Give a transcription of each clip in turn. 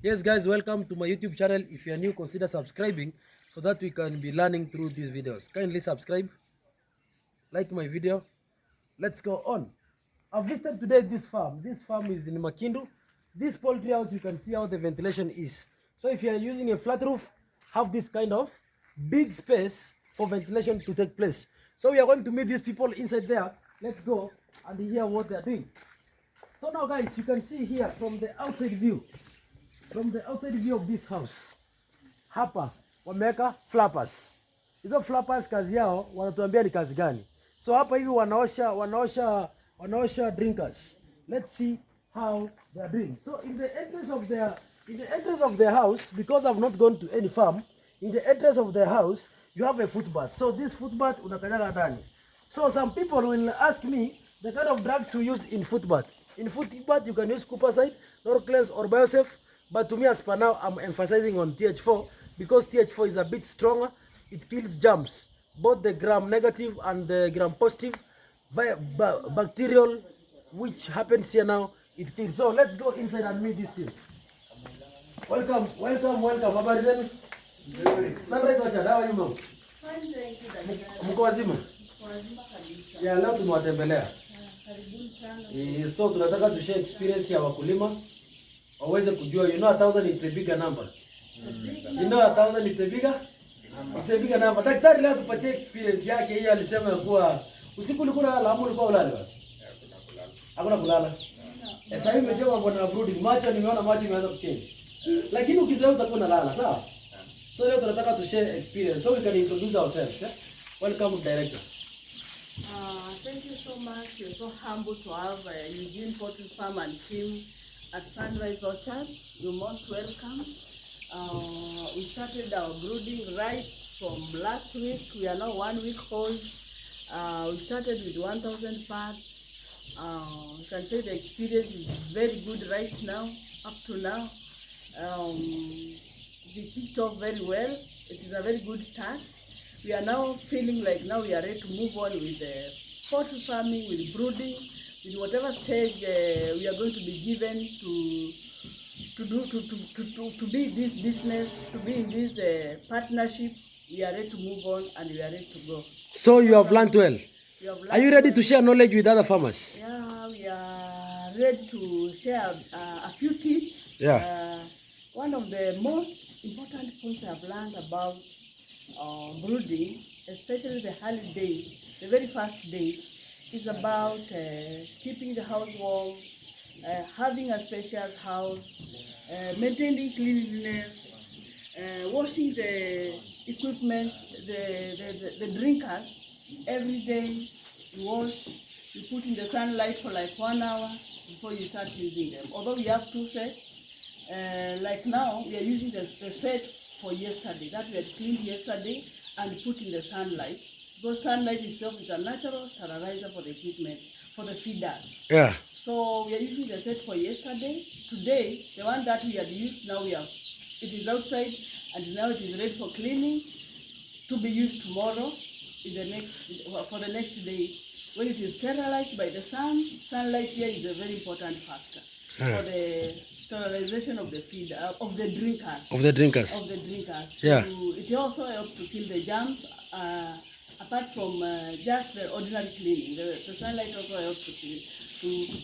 Yes guys, welcome to my YouTube channel. If you are new, consider subscribing so that we can be learning through these videos. Kindly subscribe, like my video. Let's go on. I've visited today this farm. This farm is in Makindu. This poultry house, you can see how the ventilation is. So if you are using a flat roof, have this kind of big space for ventilation to take place. So we are going to meet these people inside there. Let's go and hear what they are doing. So now guys, you can see here from the outside view. From the outside view of this house, hapa wameweka flappers. Hizo flappers kazi yao wanatuambia ni kazi gani. So hapa hivi wanaosha drinkers. Let's see how they are doing. So in the entrance of their house, because I've not gone to any farm, in the entrance of their house you have a footbath. So this footbath unakanyaga ndani. So some people will ask me the kind of drugs we use in footbath. In footbath you can use Cooperside, Norclens or Biosafe. But to me, as per now, I'm emphasizing on TH4 because TH4 is a bit stronger. It kills germs, both the gram negative and the gram positive bacterial, which happens here now. It kills. So let's go inside and meet this team. Welcome. Habari zenu? Sunrise wacha dawa yumo. Mko wazima? Wazima kabisa. Ya leo tumewatembelea. Karibuni sana. So tunataka tu share experience ya wakulima. Waweze kujua, you know 1,000 it's a bigger number. You know 1,000 it's a bigger number. Daktari leo tupatie experience yake. Yeye alisema kuwa usiku ulikuwa unalala ama ulikuwa ulale wapi? Hakuna kulala. Sasa hivi umejua mambo na brooding. Macho nimeona macho imeanza kuchange. Lakini ukizoea utakuwa unalala, sawa? So leo tunataka tu share experience so we can introduce ourselves, yeah? Welcome director. Thank you so much. We're so humble to have Eugene Poultry Farm and team at Sunrise Orchards. You're most welcome. We started our brooding right from last week. We are now 1 week old. We started with 1,000 parts. You can say the experience is very good right now, up to now. We kicked off very well. It is a very good start. We are now feeling like now we are ready to move on with the poultry farming, with brooding, with whatever stage we are going to be given to be in this business, to be in this partnership. We are ready to move on and we are ready to go. So you have learned well. Are you ready to share knowledge with other farmers? Yeah, we are ready to share a few tips. Yeah. One of the most important points I've learned about brooding, especially the early days, the very first days, is about keeping the house warm, having a spacious house, maintaining cleanliness, washing the equipment, the drinkers every day. You wash, you put in the sunlight for like 1 hour before you start using them. Although we have 2 sets, like now we are using the set for yesterday that we had cleaned yesterday and put in the sunlight, because sunlight itself is a natural sterilizer for the equipment, for the feeders. Yeah. So we are using the set for yesterday. Today, the one that we had used, now it is outside and now it is ready for cleaning to be used tomorrow for the next day when it is sterilized by the sun. Sunlight here is a very important factor for the sterilization of the feed of the drinkers. Yeah. It also helps to kill the germs. Apart from just the ordinary cleaning, the sunlight also helps to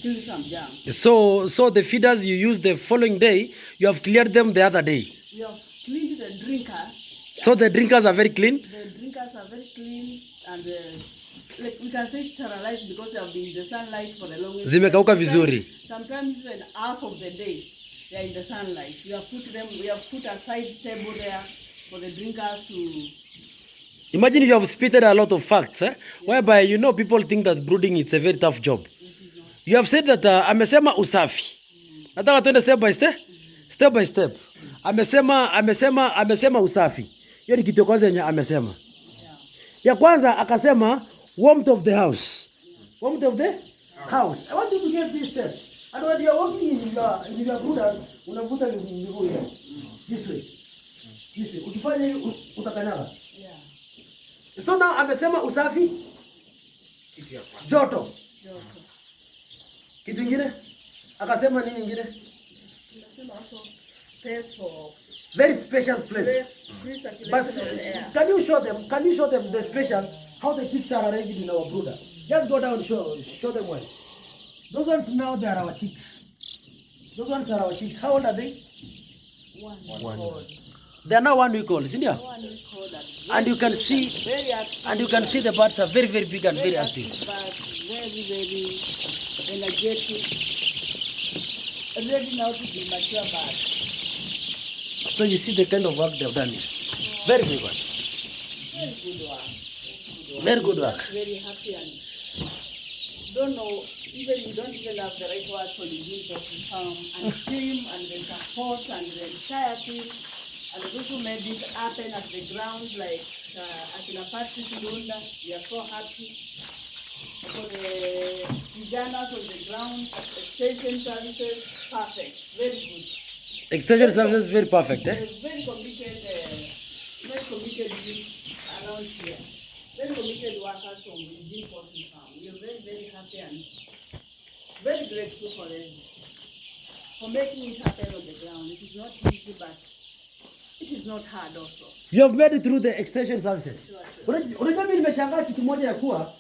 kill some germs. So the feeders you use the following day, you have cleared them the other day. We have cleaned the drinkers. So the drinkers are very clean? The drinkers are very clean and like we can say sterilized because they have been in the sunlight for the longest time. Zimekauka vizuri. Sometimes even half of the day they are in the sunlight. We have put a side table there for the drinkers to... Imagine if you have spitted a lot of facts, whereby you know people think that brooding is a very tough job. You have said that amesema usafi. Nataka tuende step by step. Step by step. Amesema usafi. Hiyo ni kitu ya kwanza yenye amesema. Ya kwanza akasema warmth of the house. Warmth of the house. I want you to get these steps. And when you are walking in your brooders, unavuta miguu here. This way. Ukifanya hivi utakanyaga. So now amesema usafi, joto. Kitu kingine? Akasema nini kingine? Akasema also space for very spacious place. free circulation But of the air. can you show them? Can you show them the spacious how the chicks are arranged in our brooder? Just go down, show them well. Those ones now they are our chicks. Those ones are our chicks. How old are they? 1 week old. They are now 1 week old, isn't it? 1 week old. And you can see, very active, and you can see the birds are very, very big and very active. Birds, very, very energetic. Ready now to be mature birds. So you see the kind of work they've done here. Very big one. Very good work. Very good work. Very happy and don't know, even you don't even have the right words for the people to come and team and the support and the entire team. And those who made it happen at the ground, like Akina Patrick Lunda, we are so happy. For the Vijanas on the ground, extension services, perfect, very good. Extension services very perfect, eh? Very committed youth around here. Very committed workers from within Poultry Farm. We are very, very happy and very grateful for them for making it happen on the ground. It is not easy, but it is not hard also. You have made it through the extension services. Sure. Unajua mimi nimeshangaa kitu moja ya kuwa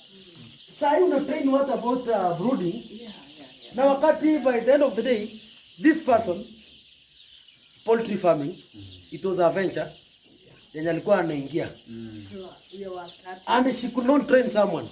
saa hii una train what about brooding. Yeah. Na wakati by the end of the day this person poultry farming it was a venture yenye alikuwa anaingia. And she could not train someone.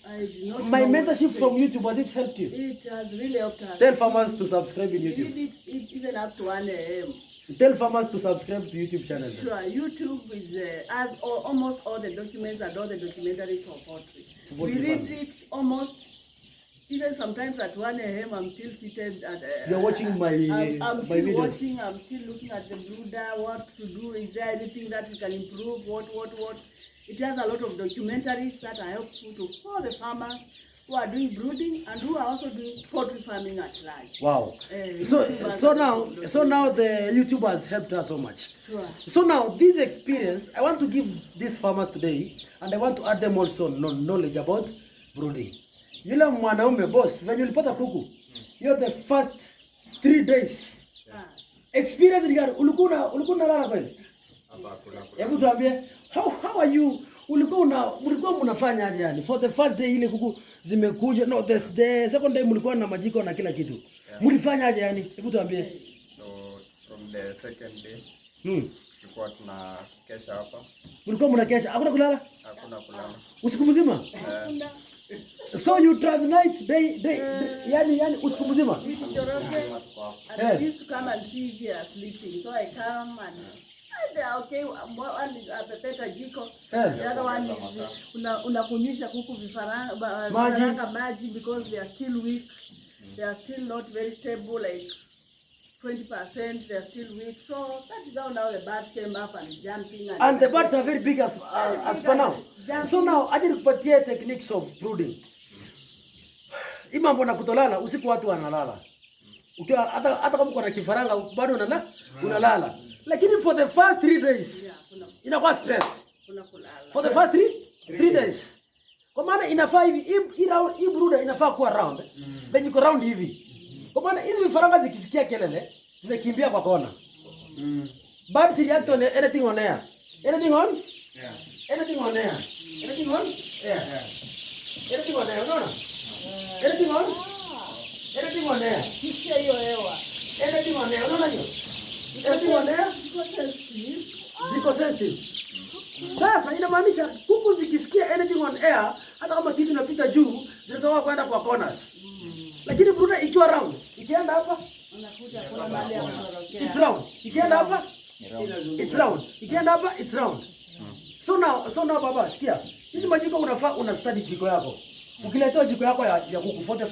I did not My mentorship from YouTube, has it helped you? It has really helped us. Tell farmers to subscribe in We YouTube. did it even up to 1 a.m. Tell farmers to subscribe to YouTube channel. Sure, YouTube is has almost all the documents and all the documentaries for poultry. We read it almost, even sometimes at 1 a.m. I'm still seated at. You're watching my I'm my still videos. watching. I'm still looking at the brooder. What to do? Is there anything that we can improve? What? It has a lot of documentaries that are helpful to all the farmers who are doing brooding and who are also doing poultry farming at large. Wow. So now the YouTube has helped us so much. Sure. So now this experience, I want to give these farmers today, and I want to add them also knowledge about brooding. Yule mwanaume boss, when ulipata kuku, you're the first 3 days. Experience regard ulikuwa unalala kweli? Hebu tuambie how are you? Ulikuwa mnafanya aje yani? For the first day ile kuku zimekuja, no the second day mlikuwa na majiko na kila kitu. Mlifanya aje yani? Hebu tuambie. So from the second day tulikuwa tunakesha hapa. Mlikuwa mnakesha? Hakuna kulala? Hakuna kulala. Usiku mzima? So you translate day yani usiku mzima? And I used to come and see if you are sleeping. So I come and okay, one is apepeta jiko. The other one is unakunyisha kuku vifaranga maji because they are still weak. They are still not very stable, like 20%. They are still weak. So that is how now the birds came up and jumping. And the birds are very big as per now. So now aje nikupatie techniques of brooding. Hii mambo na kutolala usiku watu wanalala. Ukiwa hata kama uko na kifaranga bado unalala. Lakini for the first 3 days inakuwa stress. For the first 3 days. Kwa maana inafaa hivi hii brooder inafaa kuwa round. Then iko round hivi. Kwa maana hizi vifaranga zikisikia kelele zinakimbia kwa kona. Birds react on anything on air. Anything on? Yeah. Anything on air. Anything on? Yeah. Anything on air, unaona? Anything on? Anything on air. Kisikia hiyo hewa. Anything on air, unaona hiyo? Anything on air? Ziko sensitive. Sasa inamaanisha kuku zikisikia anything on air, hata kama kitu inapita juu, zinatoka kwenda kwa corners. Lakini brooder ikiwa round, ikienda hapa, unakuja kuna mahali ya kutorokea. It's round. Ikienda hapa, it's round. Ikienda hapa, it's round. So now baba, sikia. Hizi majiko unafaa una study jiko yako. Ukiletea jiko yako ya kuku for the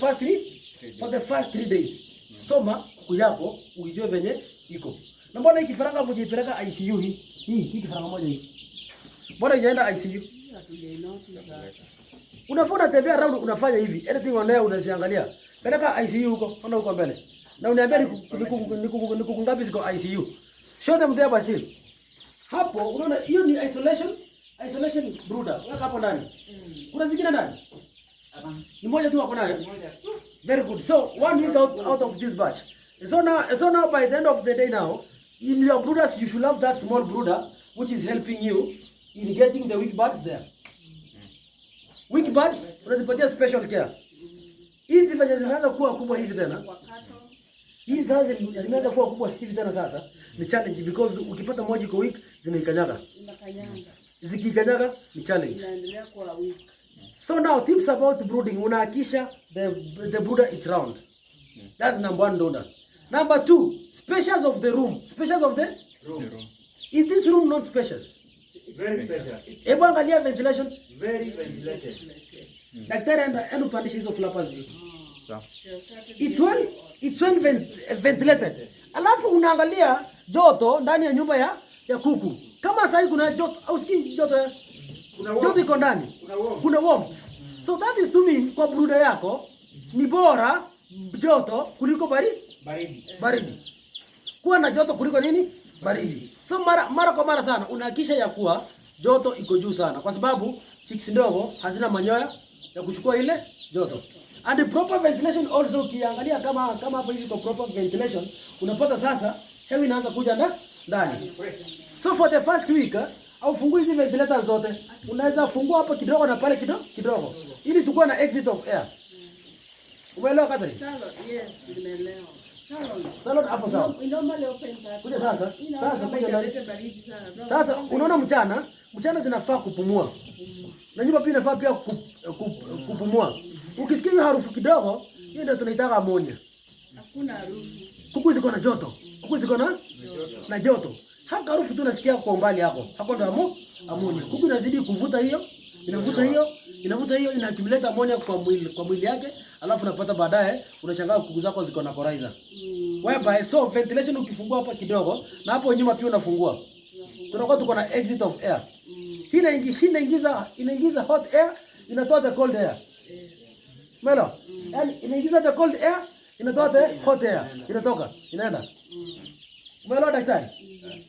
first 3 days. Soma kuku yako uijue venye iko. Na mbona hii kifaranga mjipeleka ICU hii kifaranga moja hii. Mbona ijaenda ICU? Unafaa unatembea around unafanya hivi. Anything on unaziangalia. Peleka ICU huko, onda huko mbele. Na uniambia ni kuku ngapi ziko ICU. Show them there Basil. Hapo unaona hiyo ni isolation brooder. Weka hapo ndani. Kuna zingine ndani? Ni moja tu wako nayo. Very good. So 1 week out of this batch. So now by the end of the day now, in your brooders you should have that small brooder which is helping you in getting the weak birds there. Weak birds unazipatia special care. Hizi venye zimeanza kuwa kubwa hivi tena. Hizi sasa zimeanza kuwa kubwa hivi tena sasa ni challenge because ukipata moja kwa week zinaikanyaga. Zikikanyaga ni challenge. Inaendelea kuwa weak. So now tips about brooding, unahakisha the brooder is round. That's number 1 donor. Number 2, spacious of the room. Spacious of the room. Is this room not spacious? Very special. Hebu angalia ventilation. Very ventilated. Daktari enda upandisha hizo flappers juu. Sawa. It's well ventilated. Alafu unaangalia joto ndani ya nyumba ya kuku. Kama sasa kuna joto, au sikii joto? Joto iko ndani. Kuna warmth. So that is to mean kwa brooder yako ni bora joto kuliko baridi. Kuwa na joto kuliko nini? Baridi. So mara kwa mara sana unahakisha ya kuwa joto iko juu sana kwa sababu chicks ndogo hazina manyoya ya kuchukua ile joto. And the proper ventilation also, ukiangalia kama hapo hivi kwa proper ventilation unapata sasa hewa inaanza kuja ndani. So for the first week au fungua hizi ventilators zote. Unaweza fungua hapo kidogo na pale kidogo ili tukue na exit of air. Umeelewa Catherine? Yes, nimeelewa. Salon hapo sawa. Normally open that. Kuja sasa kuja ndani. Baridi sana. Sasa unaona mchana zinafaa kupumua. Na nyumba pia inafaa pia kupumua. Ukisikia hiyo harufu kidogo, hiyo ndio tunaitaka ammonia. Hakuna harufu. Kuku ziko na joto. Kuku ziko na joto. Haka harufu tu unasikia kwa umbali hapo. Hapo ndio ammonia. Kuku inazidi kuvuta hiyo, inavuta hiyo ina accumulate ammonia kwa mwili yake, alafu unapata baadaye unashangaa kuku zako ziko na coryza. Whereby so ventilation ukifungua hapa kidogo na hapo nyuma pia unafungua. Tunakuwa tuko na exit of air. Hii inaingiza hot air, inatoa the cold air. Melo. Yaani inaingiza the cold air, inatoa the hot air. Inaenda. Melo daktari.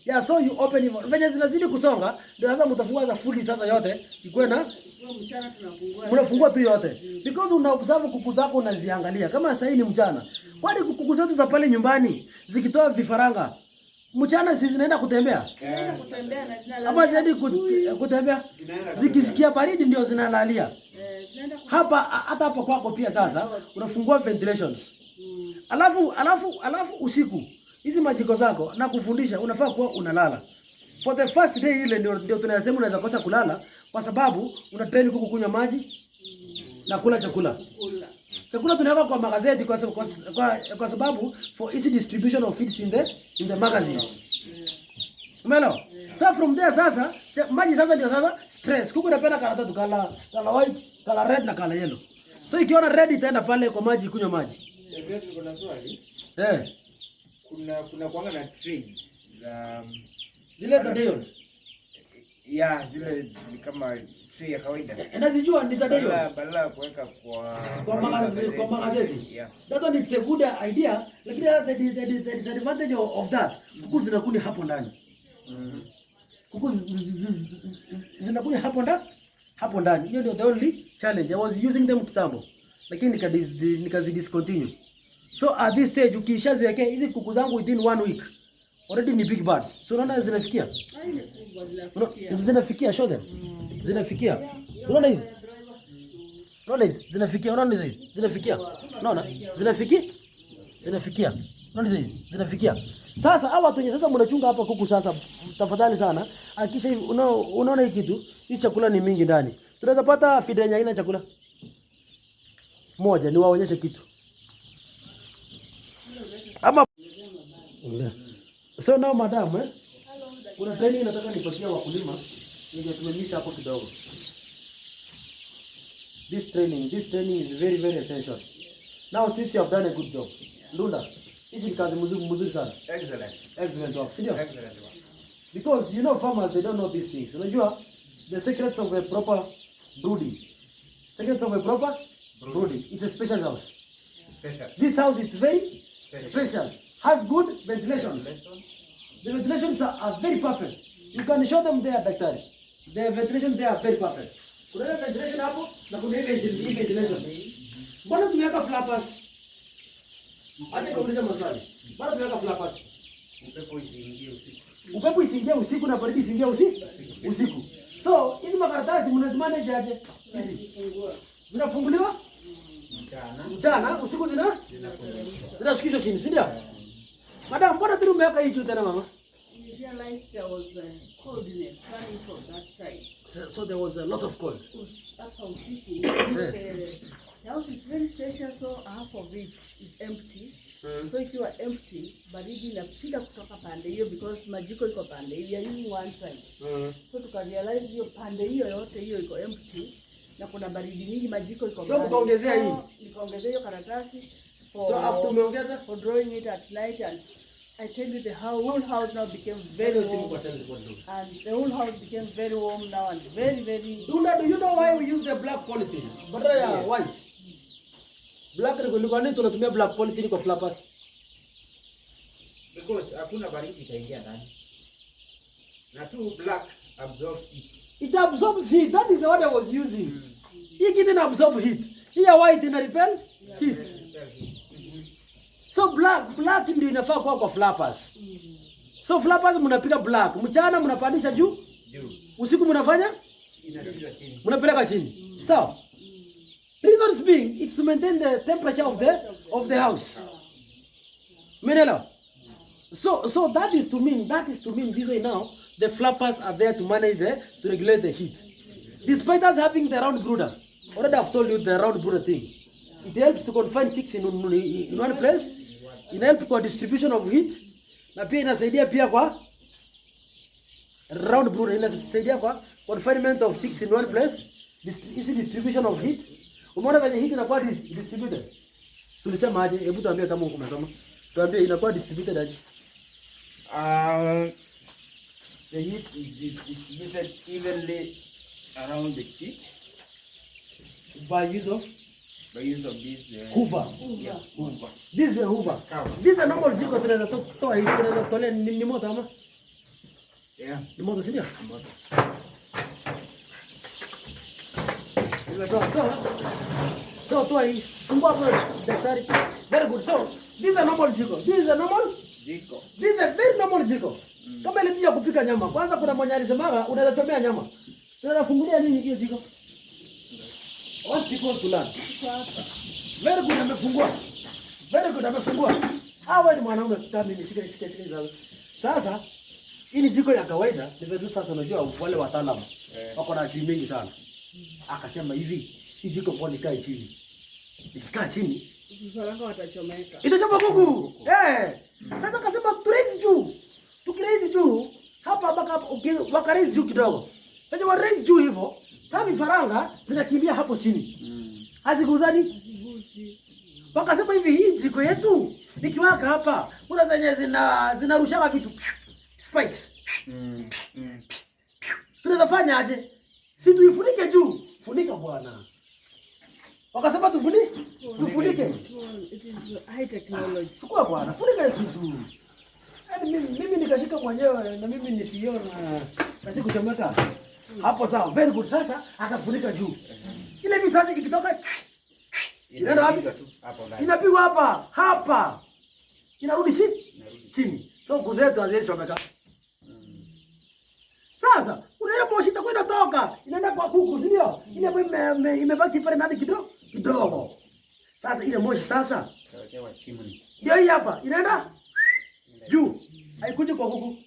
Yeah, so you open it. Venye zinazidi kusonga, ndio sasa mtafungua za fully sasa yote. Ikuwe na mchana tunafungua. Mnafungua tu yote. Because una observe kuku zako unaziangalia. Kama sasa ni mchana. Kwani kuku zetu za pale nyumbani zikitoa vifaranga, mchana si zinaenda kutembea? Kutembea na zinalalia. Hapa zaidi kutembea. Zikisikia baridi ndio zinalalia. Hapa hata hapo kwako pia sasa unafungua ventilations. Alafu usiku hizi majiko zako na kufundisha unafaa kuwa unalala. For the first day ile ndio tunasema unaweza kosa kulala kwa sababu una train kuku kunywa maji na kula chakula. Chakula tunaweka kwa magazeti kwa sababu for easy distribution of feeds in the magazines. Umeelewa? So from there sasa maji sasa ndio sasa stress. Kuku inapenda kala tatu, kala white, kala red na kala yellow. So ikiona red itaenda pale kwa maji kunywa maji. Ndio tuko na swali. Kuna kuanga na trays za zile za Dion. Yeah, zile ni kama tray ya kawaida. Nazijua ni za Dion. Badala kuweka kwa magazeti. Yeah. That one it's a good idea, lakini the disadvantage of that, kuku zinakuni hapo ndani. Kuku zinakuni hapo ndani. Hiyo ndio the only challenge. I was using them kitambo, lakini nikazi discontinue. So at this stage ukishaziwekea hizi kuku zangu within 1 week already ni big birds. So unaona zinafikia? Zinafikia, show them. Zinafikia. Unaona hizi? Unaona hizi? Zinafikia. Unaona hizi? Zinafikia. Unaona? Zinafikia. Unaona hizi? Zinafikia. Sasa hawa watu wenye sasa mnachunga hapa kuku sasa, tafadhali sana hakikisha hivi unaona hii kitu, hii chakula ni mingi ndani. Tunaweza pata feed yenye haina chakula moja, ni waonyeshe kitu. Ama so now madam, kuna training nataka nipatie wakulima, ndio tumemisa hapo kidogo. This training is very very essential. Now since you have done a good job, Lunda, this is kazi mzuri sana. Excellent work. Excellent work. Because you know farmers, they don't know these things. Unajua the secrets of a proper brooding. Secrets of a proper brooding. It's a special house. This house is very special. Has good ventilations. The ventilations are very perfect. You can show them there, daktari. The ventilation there are very perfect. Kuna ventilation hapo na kuna ventilation. Mbona tumeweka flappers? Acha kuuliza maswali. Bado tunaweka flappers. Upepo isiingie usiku. Upepo isiingie usiku na baridi isiingie usiku. So, hizi makaratasi mnazimanage aje? Hizi. Zinafunguliwa? Mchana, usiku zinashukishwa chini, si ndio? Madam, mbona tu umeweka hii juu tena mama? We realized there was coldness coming from that side. So there was a lot of cold. The house is very spacious, so half of it is empty. So if you are empty, baridi inapiga kutoka pande hiyo because majiko iko pande hiyo. We are using one side. So tukarealize hiyo pande hiyo yote hiyo iko empty na kuna baridi nyingi, majiko iko so mkaongezea hii. Nikaongezea hiyo karatasi so after umeongeza for drawing it at night, and I tell you the whole house now became very warm. And the whole house became very warm now and very Do you know why we use the black polythene badala ya white? Black ni kwa nini tunatumia black polythene kwa flappers? Because hakuna baridi itaingia ndani. Na tu black absorbs heat. It absorbs heat. That is the word I was using. Hii kitu ina absorb heat. Hii ya white ina repel heat. So black ndio inafaa kwa flappers. So flappers mnapiga black. Mchana mnapandisha juu. Usiku mnafanya? Inashuka chini. Mnapeleka chini. So reason being, it's to maintain the temperature of the house. Menela. So that is to mean this way now the flappers are there to manage to regulate the heat. Despite us having the round brooder, already I've told you the round brooder thing. It helps to confine chicks in one place. It helps kwa distribution of heat. Na pia inasaidia pia kwa round brooder, inasaidia kwa confinement of chicks in one place. Easy distribution of heat. Umeona venye heat inakuwa distributed? Tulisema aje? Hebu tuambie kama umesoma. Tuambie inakuwa distributed aje? The heat is distributed evenly around the chicks by use of this hoover. Yeah, hoover. This is a hoover. This is a normal jiko tunaweza toa hii, tunaweza tolea ni moto ama? Yeah. Ni moto si ndio? Moto. So toa hii. Fungua hapo daktari. Very good. So this is a normal jiko. This is a normal Jiko. This is a very normal jiko. Kama ile tija kupika nyama. Kwanza kuna mwenye alisemaga unaweza chomea nyama. Tunaweza fungulia nini hiyo jiko? What people to learn. Very good, amefungua. Very good, amefungua. Wewe ni mwanaume kama mimi, shika hizo. Sasa hii ni jiko ya kawaida. Ndio sasa unajua wale wataalamu wako na akili mingi sana. Akasema hivi, hii jiko kwa nikae chini. Ikikaa chini, vifaranga watachomeka. Itachoma kuku. Sasa akasema turaise juu. Tukiraise juu, hapa mpaka hapa wakaraise juu kidogo. Sasa wa raise juu hivyo, sasa vifaranga zinakimbia hapo chini. Haziguzani? Wakasema hivi, hii jiko yetu ikiwaka hapa, kuna zenye zinarusha vitu spikes. Tunaweza fanya aje? Si tuifunike juu. Funika bwana. Wakasema tufunike. It is high technology. Chukua bwana, funika kitu. Yaani mimi nikashika mwenyewe na mimi nisiona na sikuchomeka. Hapo sawa. Very good. Sasa akafunika juu. Ile vitu sasa ikitoka inaenda wapi? Inapigwa hapa. Inarudi chini. So kuzetu hazichomeka. Sasa unaenda moshi itakwenda toka. Inaenda kwa kuku, si ndio? Ile imebaki pale ndani kidogo. Sasa ile moshi sasa Kawekewa chimney. ndio hii hapa. Inaenda juu. Haikuji kwa kuku.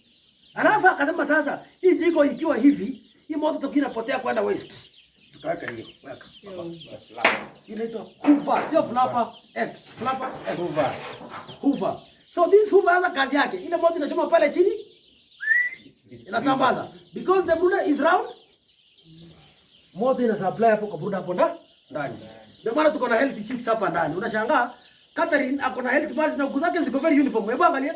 Alafu akasema sasa hii jiko ikiwa hivi, hii moto toki inapotea kwenda waste. Tukaweka hiyo. Weka. Inaitwa hoover, sio flapper X. Flapper X. Hoover. So this hoover has kazi yake. Ile moto inachoma pale chini. Inasambaza. Because the brooder is round. Moto ina supply hapo kwa brooder hapo ndani. Ndio maana tuko na healthy chicks hapa ndani. Unashangaa Catherine ako na health birds na kuku zake ziko very uniform. Hebu angalia.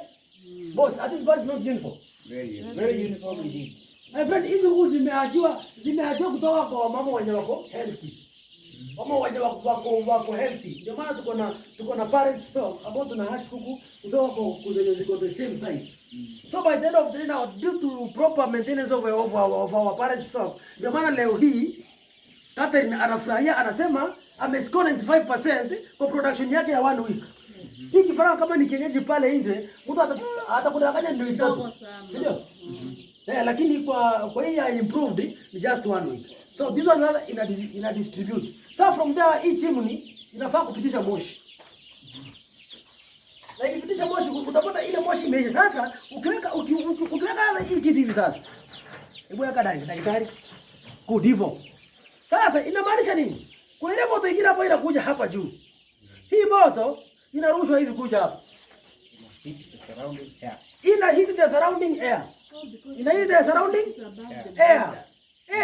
Boss, at this bird is not uniform. Very uniform indeed. My friend, hizi kuku zimeachiwa kutoka kwa mama wenye wako healthy. Mama wenye wako healthy. Ndio maana tuko na parent stock ambao tuna hatch kuku kutoka kwa kuku zenye ziko the same size. So by the end of the day now, due to proper maintenance of our parent stock, ndio maana leo hii Catherine anafurahia, anasema amescore 95% kwa production yake ya 1 week. Hii kifaranga kama ni kienyeji pale nje, mtu atakudanganya ndio itoto. Si ndio? Lakini kwa hii ya improved ni just 1 week. So this one ina distribute. So from there hii chimney inafaa kupitisha moshi. Na ikipitisha moshi utapata ile moshi imeisha. Sasa ukiweka hii kitu hivi sasa. Hebu weka daktari. Good hivyo. Sasa inamaanisha nini? Kuna ile moto ingine hapo inakuja hapa juu. Hii moto inarushwa hivi kuja hapa. Hit the surrounding air. Ina hit the surrounding air. Ina hit the surrounding air.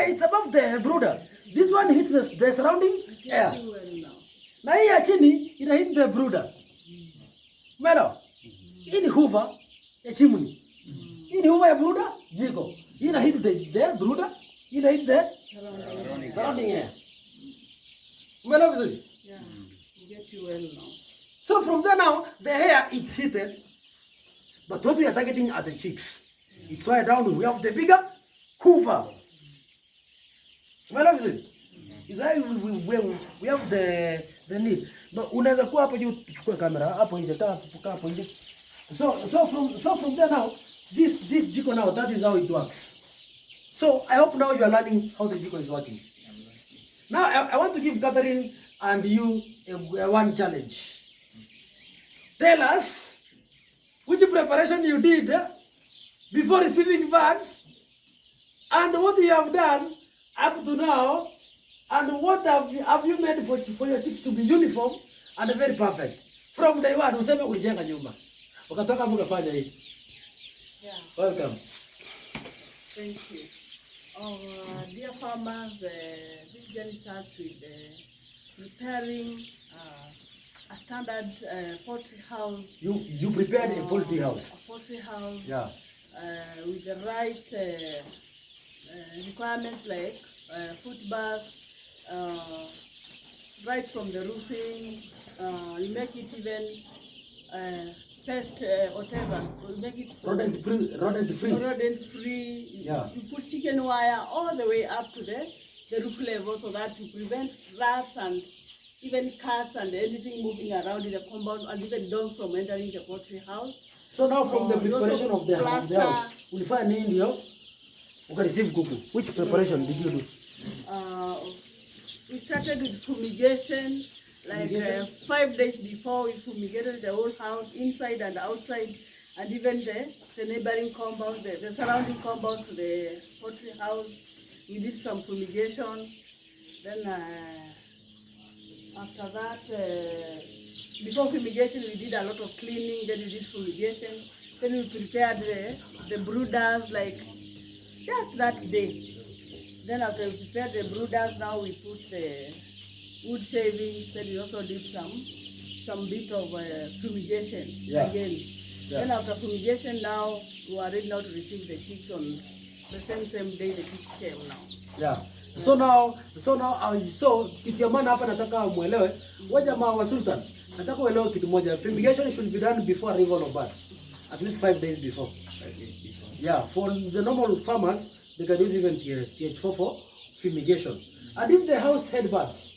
It's above the brooder. This one hits the surrounding air. Na hii ya chini ina hit the brooder. Melo. Hii ni hoover ya chimney. Hii ni hoover ya brooder jiko. Hii ina hit the brooder. Hii ina hit the surrounding air. Melo vizuri? Yeah. Get you well now. So from there now, the hair is heated, but what we are targeting are the chicks. It's why down we have the bigger hoover. Smell of it? It's why we have the need. But unaweza kuwa hapo juu tuchukue kamera hapo nje hapo nje. So from there now, this jiko now, that is how it works. So I hope now you are learning how the jiko is working. Now I want to give Catherine and you one challenge. Tell us which preparation you did before receiving birds and what you have done up to now and what have you made for your chicks to be uniform and very perfect. From day one, useme ulijenga nyumba. Ukatoka hapo ukafanya hii. Yeah. Welcome. Thank you. Dear farmers, this journey starts with preparing a standard poultry house. You prepared a poultry house. A poultry house. Yeah. With the right requirements like foot bath, right from the roofing. You make it even pest whatever. You make it Rodent free. Rodent free. Yeah. You put chicken wire all the way up to the roof level so that to prevent rats and even cats and anything moving around in the compound and even dogs from entering the poultry house. So now from the preparation of the house, ulifanya nini ndio ukareceive kuku? Which preparation did you do? We started with fumigation. Like 5 days before, we fumigated the whole house, inside and outside, and even the neighboring compound, the surrounding compounds to the poultry house. We did some fumigation. Then after that, before fumigation, we did a lot of cleaning. Then we did fumigation. Then we prepared the brooders, like just that day. Then after we prepared the brooders, now we put the wood shavings. Then we also did some bit of fumigation again. Yeah. Then after fumigation, now we are ready now to receive the chicks on the same day the chicks came now. Yeah. So now kitu ya maana hapa nataka muelewe, wewe jamaa wa Sultan, nataka uelewe kitu moja. Fumigation should be done before arrival of birds. At least 5 days before. 5 days before. Yeah, for the normal farmers, they can use even TH4 for fumigation. And if the house had birds,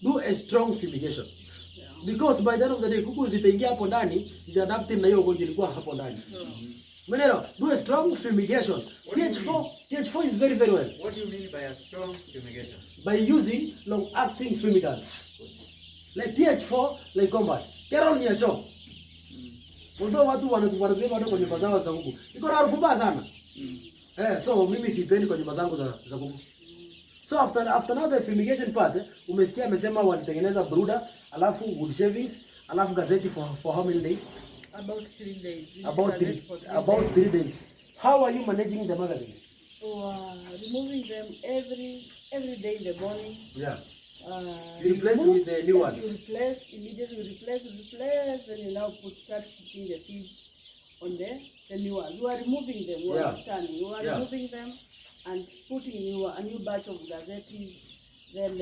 do a strong fumigation. Yeah. Because by the end of the day, kuku zitaingia hapo ndani, zitadapti na hiyo ugonjwa ilikuwa hapo ndani. Menero, do a strong fumigation. TH4 is very well. What do you mean by a strong fumigation? By using long-acting fumigants. Like TH4, like combat. Carol ni ya choo. Although watu wanatumia bado kwa nyumba zao za kuku. Iko na harufu mbaya sana. So mimi sipendi kwa nyumba zangu za kuku. So after now the fumigation part, umesikia amesema walitengeneza brooder, alafu wood shavings, alafu gazeti for how many days? About 3 days. About 3 days. How are you managing the magazines? So removing them every day in the morning. Yeah. You replace with the new ones. You immediately replace, then you now start putting the feeds on the new ones. You are removing them, you are returning. You are removing them and putting a new batch of gazettes, then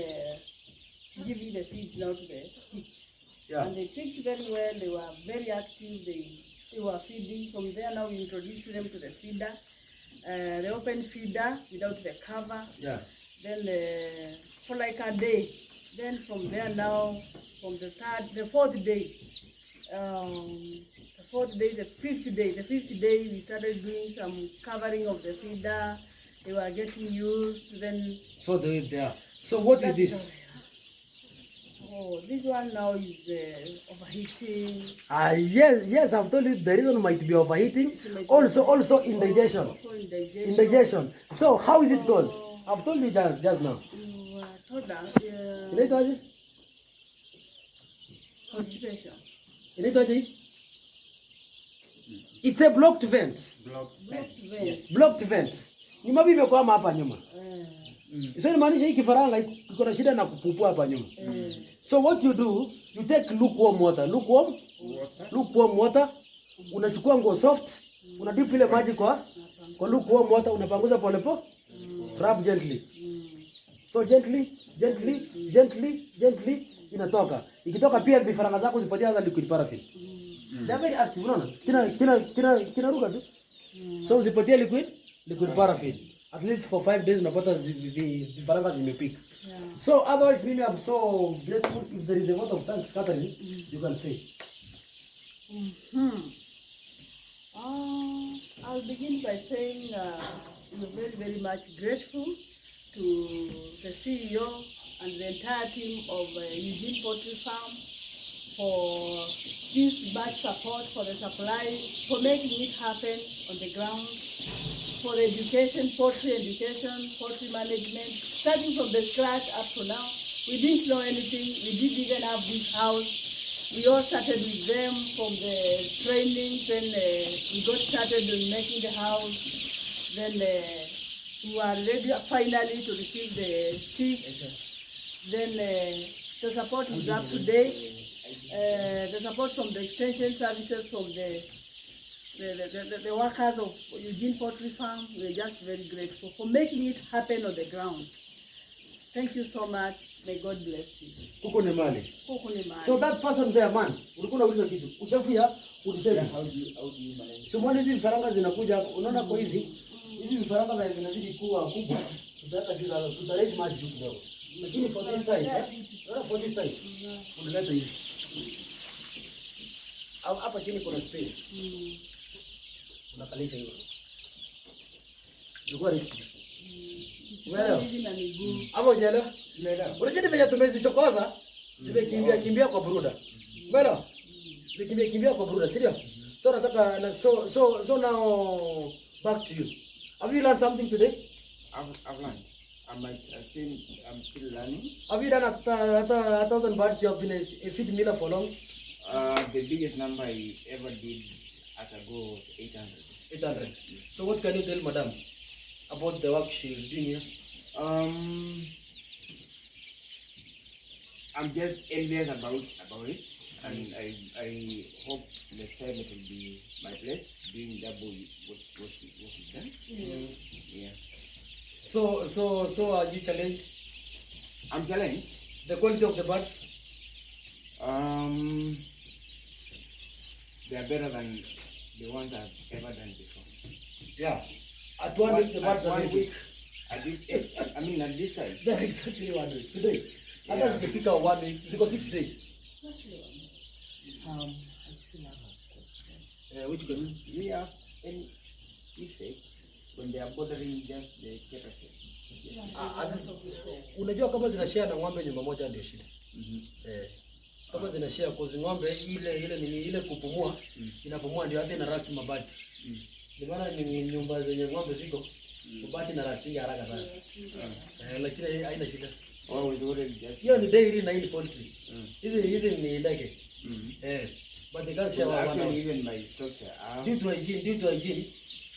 giving the feeds now to the chicks. Yeah. And they picked very well, they were very active, they were feeding. From there now we introduced them to the feeder, the open feeder without the cover. Yeah. Then for like a day. Then from there now, from the 4th day, the 4th day, the 5th day. The 5th day, we started doing some covering of the feeder. They were getting used. Then. So they are. So what is this? Oh, this one now is overheating. Yes, I've told you the reason might be overheating. Also indigestion. Also indigestion. Indigestion. So how is it called? I've told you just now. Inaitwaje? Constipation. Inaitwaje? It's a blocked vent. Blocked vent. Ni mabi imekwama hapa nyuma. So inamaanisha hii kifaranga iko na shida na kupupua hapa nyuma. So what you do, you take lukewarm water. Lukewarm water. Unachukua nguo soft, una dip ile maji kwa lukewarm water, unapanguza pole pole. Rub gently. So gently inatoka. Ikitoka pia vifaranga zako zipatie hata liquid paraffin. They are very active, unaona? Kinaruka tu. So usipatie liquid paraffin. At least for 5 days unapata vifaranga zimepika. So otherwise mimi I'm so grateful. If there is a lot of thanks, Catherine, you can say. I'll begin by saying we're very, very much grateful to the CEO and the entire team of Eugene Poultry Farm for this batch support, for the supplies, for making it happen on the ground, for education, poultry education, poultry management, starting from the scratch up to now. We didn't know anything. We didn't even have this house. We all started with them from the training. Then we got started in making the house. Then we were ready finally to receive the chicks. Then the support is up to date. The support from the extension services, from the workers of Eugene Poultry Farm, we're just very grateful for making it happen on the ground. Thank you so much. May God bless you. Kuko ni mali. So that person there, man, ulikuwa unauliza kitu. Uchafu ya ulisema. How do you manage? So mwani hizi vifaranga zinakuja, unaona kwa hizi vifaranga zinazidi kuwa kubwa, tutaraise maji juu kidogo. Lakini for this time, for this time, unaleta hivi. Hapa chini kuna space. Unakalisha hiyo. Ilikuwa risky. Umeelewa? Hapo unaelewa? Unaelewa. Unajua vile tumezichokoza, zimekimbia kwa bruda. Umeelewa? Zimekimbia kwa bruda, sio? So nataka so now back to you. Have you learned something today? I've learned. I'm still learning. Have you done 1,000 birds? You have been a feed miller for long? The biggest number I ever did at a go was 800. 800. So what can you tell Madam about the work she is doing here? I'm just envious about it, and I hope next time it will be my place doing double what we've done. Yeah. So are you challenged? I'm challenged. The quality of the birds? They are better than the ones I've ever done before. Yeah. At 1 week the birds are big. At this age, I mean at this size. That's exactly 1 week. Today. I thought you pick out 1 week. It's got 6 days. I still have a question. Which question? Do we have any effects when they are bothering just the capacity? Unajua kama zinashare na ng'ombe nyumba moja ndio shida. Kama zinashare kozi ng'ombe ile kupumua inapumua ndio hata ina rust mabati. Ndio maana ni nyumba zenye ng'ombe ziko mabati na rust haraka sana. Lakini haina shida. Hiyo ni dairy na hii ni poultry. Hizi ni ndege. But they can't share one house. Even my structure. Due to hygiene,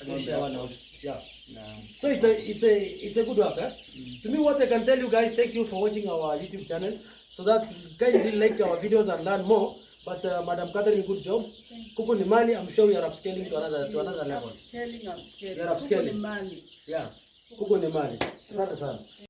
they share one house. Yeah. No. So it's a good work. To me, what I can tell you guys, thank you for watching our YouTube channel. So that kindly like our videos and learn more. But Madam Catherine, good job. Kuku ni mali. I'm sure we are upscaling to another level. Upscaling. We are upscaling. Kuku ni mali. Yeah. Kuku ni mali. Asante sana.